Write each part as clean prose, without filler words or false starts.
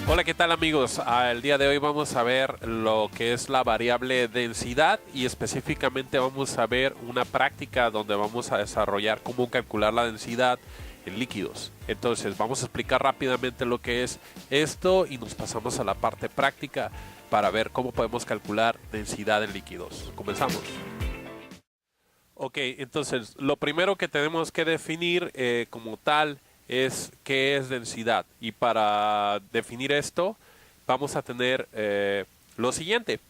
Hola, ¿qué tal amigos? El día de hoy vamos a ver lo que es la variable densidad y específicamente vamos a ver una práctica donde vamos a desarrollar cómo calcular la densidad en líquidos. Entonces vamos a explicar rápidamente lo que es esto y nos pasamos a la parte práctica para ver cómo podemos calcular densidad en líquidos. Comenzamos. Ok, entonces lo primero que tenemos que definir como tal es qué es densidad, y para definir esto vamos a tener lo siguiente.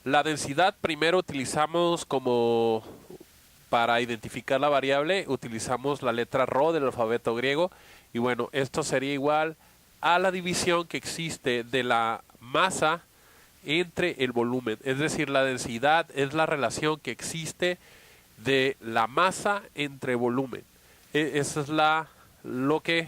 La densidad primero utilizamos como para identificar la variable, utilizamos la letra ρ del alfabeto griego, y bueno, esto sería igual a la división que existe de la masa entre el volumen. Es decir, la densidad es la relación que existe de la masa entre volumen. Esa es lo que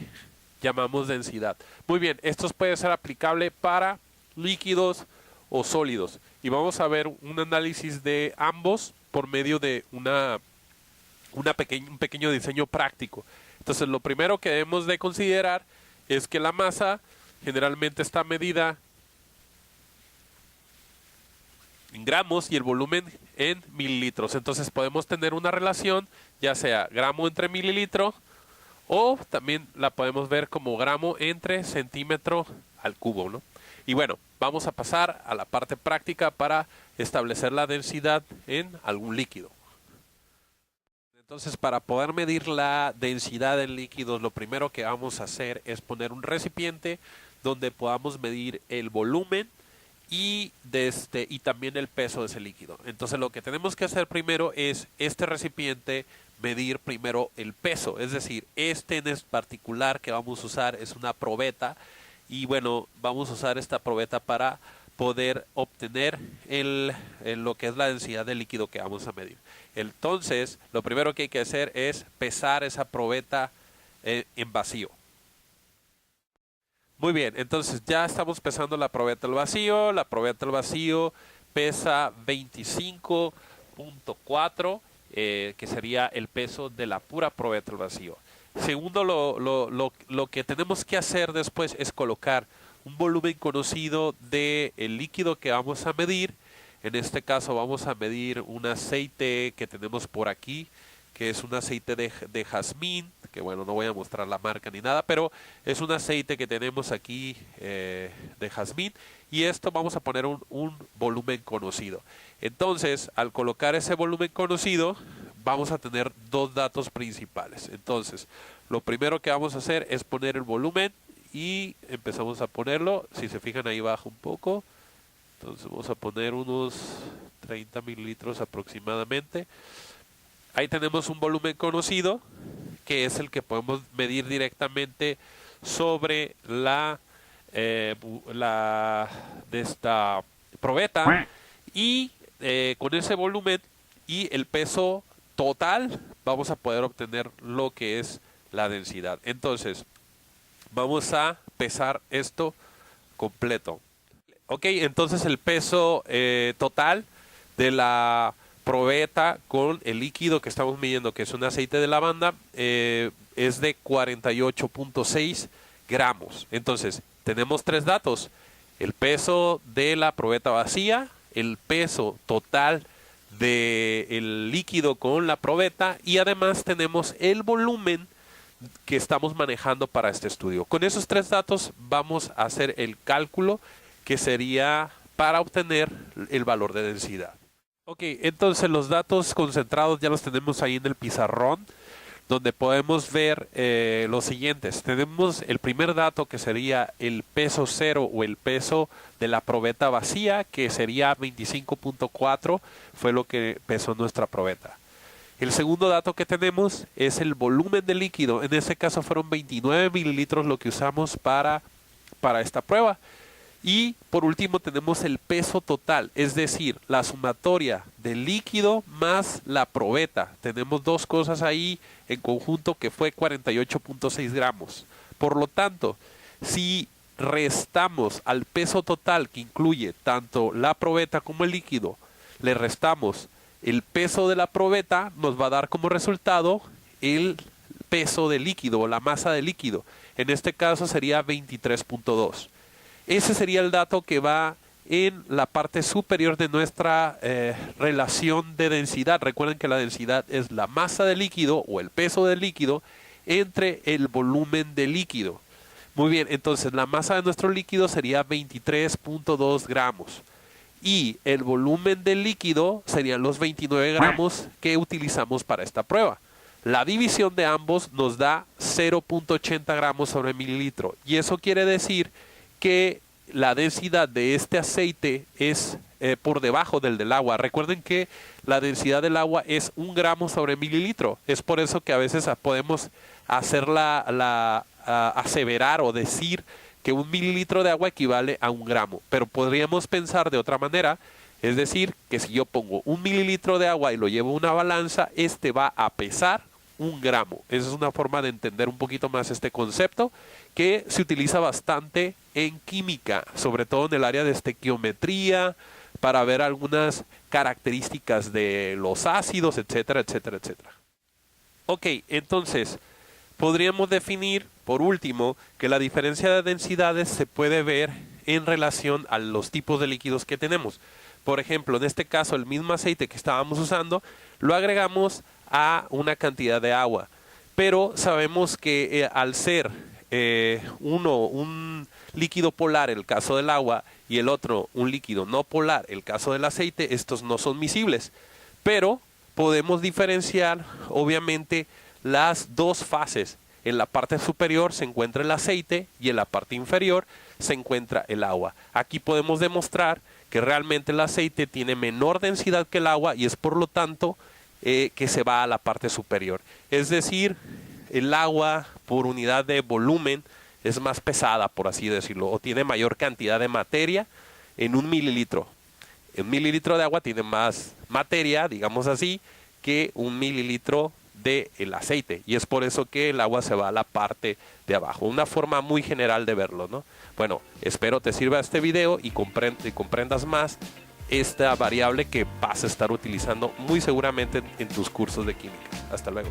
llamamos densidad. Muy bien, esto puede ser aplicable para líquidos o sólidos. Y vamos a ver un análisis de ambos por medio de un pequeño diseño práctico. Entonces, lo primero que debemos de considerar es que la masa generalmente está medida en gramos y el volumen en mililitros. Entonces podemos tener una relación, ya sea gramo entre mililitro, o también la podemos ver como gramo entre centímetro al cubo, ¿no? Y bueno, vamos a pasar a la parte práctica para establecer la densidad en algún líquido. Entonces, para poder medir la densidad en líquidos, lo primero que vamos a hacer es poner un recipiente donde podamos medir el volumen y también el peso de ese líquido. Entonces lo que tenemos que hacer primero es este recipiente medir primero el peso, es decir, en particular que vamos a usar es una probeta, y bueno, vamos a usar esta probeta para poder obtener lo que es la densidad del líquido que vamos a medir. Entonces lo primero que hay que hacer es pesar esa probeta en vacío. Muy bien, entonces ya estamos pesando la probeta al vacío. La probeta al vacío pesa 25.4, que sería el peso de la pura probeta al vacío. Segundo, lo que tenemos que hacer después es colocar un volumen conocido del líquido que vamos a medir. En este caso vamos a medir un aceite que tenemos por aquí, que es un aceite de jazmín, que bueno, no voy a mostrar la marca ni nada, pero es un aceite que tenemos aquí de jazmín, y esto vamos a poner un volumen conocido. Entonces, al colocar ese volumen conocido, vamos a tener dos datos principales. Entonces, lo primero que vamos a hacer es poner el volumen y empezamos a ponerlo. Si se fijan, ahí baja un poco. Entonces vamos a poner unos 30 mililitros aproximadamente. Ahí tenemos un volumen conocido, que es el que podemos medir directamente sobre de esta probeta, y con ese volumen y el peso total vamos a poder obtener lo que es la densidad. Entonces vamos a pesar esto completo. Ok, entonces el peso total de la probeta con el líquido que estamos midiendo, que es un aceite de lavanda, es de 48.6 gramos. Entonces tenemos tres datos: el peso de la probeta vacía, el peso total del líquido con la probeta, y además tenemos el volumen que estamos manejando para este estudio. Con esos tres datos vamos a hacer el cálculo que sería para obtener el valor de densidad. Ok, entonces los datos concentrados ya los tenemos ahí en el pizarrón, donde podemos ver los siguientes. Tenemos el primer dato, que sería el peso cero o el peso de la probeta vacía, que sería 25.4, fue lo que pesó nuestra probeta. El segundo dato que tenemos es el volumen de líquido. En este caso fueron 29 mililitros lo que usamos para esta prueba. Y por último tenemos el peso total, es decir, la sumatoria del líquido más la probeta. Tenemos dos cosas ahí en conjunto, que fue 48.6 gramos. Por lo tanto, si restamos al peso total, que incluye tanto la probeta como el líquido, le restamos el peso de la probeta, nos va a dar como resultado el peso del líquido o la masa del líquido. En este caso sería 23.2. Ese sería el dato que va en la parte superior de nuestra relación de densidad. Recuerden que la densidad es la masa del líquido o el peso del líquido entre el volumen del líquido. Muy bien, entonces la masa de nuestro líquido sería 23.2 gramos y el volumen del líquido serían los 29 gramos que utilizamos para esta prueba. La división de ambos nos da 0.80 gramos sobre mililitro y eso quiere decir que la densidad de este aceite es por debajo del agua. Recuerden que la densidad del agua es 1 gramo sobre mililitro. Es por eso que a veces podemos hacer aseverar o decir que 1 mililitro de agua equivale a 1 gramo. Pero podríamos pensar de otra manera, es decir, que si yo pongo 1 mililitro de agua y lo llevo a una balanza, este va a pesar 1 gramo. Esa es una forma de entender un poquito más este concepto que se utiliza bastante en química, sobre todo en el área de estequiometría, para ver algunas características de los ácidos, etcétera, etcétera, etcétera. Ok, entonces podríamos definir, por último, que la diferencia de densidades se puede ver en relación a los tipos de líquidos que tenemos. Por ejemplo, en este caso, el mismo aceite que estábamos usando, lo agregamos a una cantidad de agua. Pero sabemos que al ser un líquido polar, el caso del agua, y el otro un líquido no polar, el caso del aceite, estos no son miscibles. Pero podemos diferenciar, obviamente, las dos fases. En la parte superior se encuentra el aceite y en la parte inferior se encuentra el agua. Aquí podemos demostrar que realmente el aceite tiene menor densidad que el agua y es por lo tanto que se va a la parte superior. Es decir, el agua por unidad de volumen es más pesada, por así decirlo, o tiene mayor cantidad de materia en 1 mililitro. Un mililitro de agua tiene más materia, digamos así, que 1 mililitro del aceite. Y es por eso que el agua se va a la parte de abajo. Una forma muy general de verlo, ¿no? Bueno, espero te sirva este video y comprendas más esta variable que vas a estar utilizando muy seguramente en tus cursos de química. Hasta luego.